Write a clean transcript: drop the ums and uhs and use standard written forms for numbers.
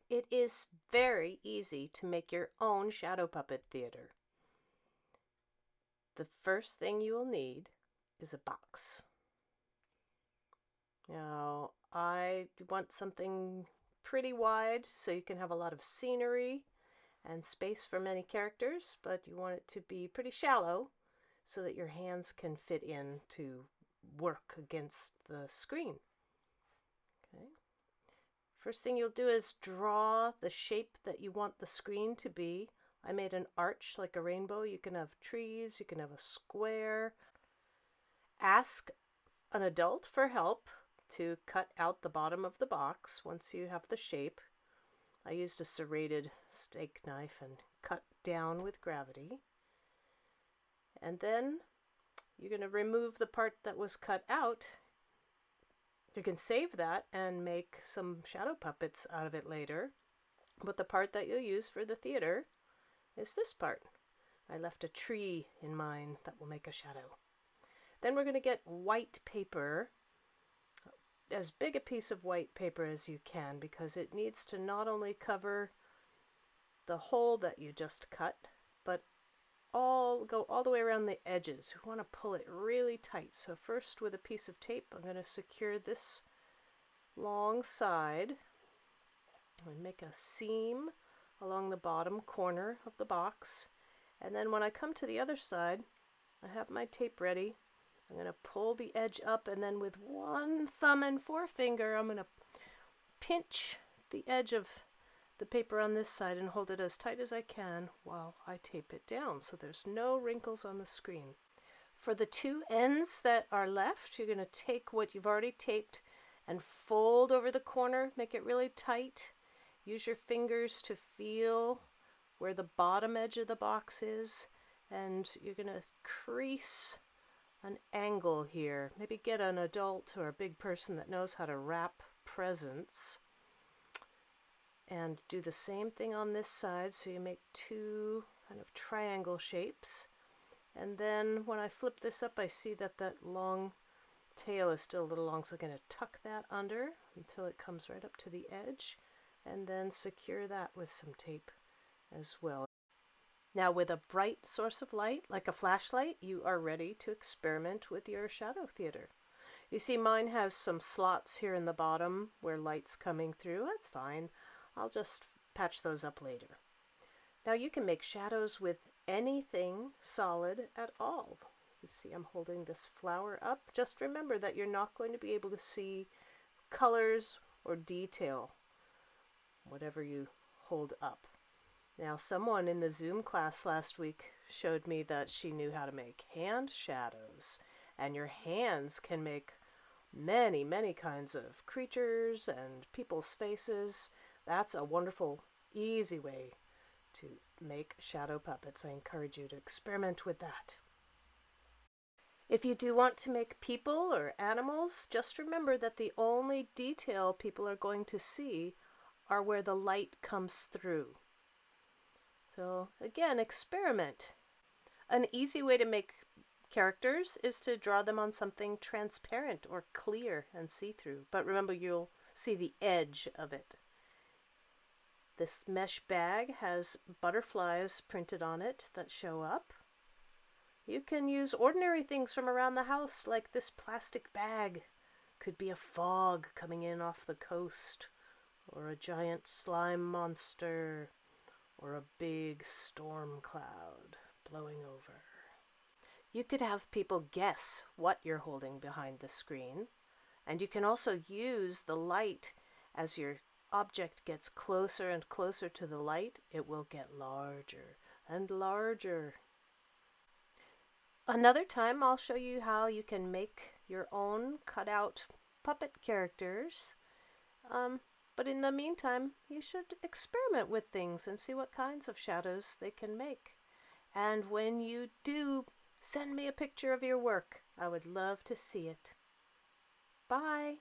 It is very easy to make your own shadow puppet theater. The first thing you will need is a box. Now, I want something pretty wide so you can have a lot of scenery and space for many characters, but you want it to be pretty shallow so that your hands can fit in to work against the screen. Okay. First thing you'll do is draw the shape that you want the screen to be. I made an arch like a rainbow. You can have trees, you can have a square. Ask an adult for help to cut out the bottom of the box once you have the shape. I used a serrated steak knife and cut down with gravity. And then you're going to remove the part that was cut out. You can save that and make some shadow puppets out of it later. But the part that you'll use for the theater is this part. I left a tree in mine that will make a shadow. Then we're going to get white paper, as big a piece of white paper as you can, because it needs to not only cover the hole that you just cut, but go all the way around the edges. We want to pull it really tight. So first, with a piece of tape, I'm going to secure this long side and make a seam along the bottom corner of the box. And then when I come to the other side, I have my tape ready. I'm going to pull the edge up, and then with one thumb and forefinger, I'm going to pinch the edge of the paper on this side and hold it as tight as I can while I tape it down so there's no wrinkles on the screen. For the two ends that are left, you're going to take what you've already taped and fold over the corner, make it really tight. Use your fingers to feel where the bottom edge of the box is, and you're going to crease an angle here. Maybe get an adult or a big person that knows how to wrap presents. And do the same thing on this side, so you make two kind of triangle shapes. And then when I flip this up, I see that that long tail is still a little long, so I'm going to tuck that under until it comes right up to the edge, and then secure that with some tape as well. Now, with a bright source of light, like a flashlight, you are ready to experiment with your shadow theater. You see mine has some slots here in the bottom where light's coming through. That's fine. I'll just patch those up later. Now you can make shadows with anything solid at all. You see I'm holding this flower up. Just remember that you're not going to be able to see colors or detail, whatever you hold up. Now someone in the Zoom class last week showed me that she knew how to make hand shadows, and your hands can make many, many kinds of creatures and people's faces. That's a wonderful, easy way to make shadow puppets. I encourage you to experiment with that. If you do want to make people or animals, just remember that the only detail people are going to see are where the light comes through. So again, experiment. An easy way to make characters is to draw them on something transparent or clear and see-through. But remember, you'll see the edge of it. This mesh bag has butterflies printed on it that show up. You can use ordinary things from around the house, like this plastic bag. Could be a fog coming in off the coast, or a giant slime monster, or a big storm cloud blowing over. You could have people guess what you're holding behind the screen, and you can also use the light. As your object gets closer and closer to the light, it will get larger and larger. Another time I'll show you how you can make your own cutout puppet characters. But in the meantime, you should experiment with things and see what kinds of shadows they can make. And when you do, send me a picture of your work. I would love to see it. Bye!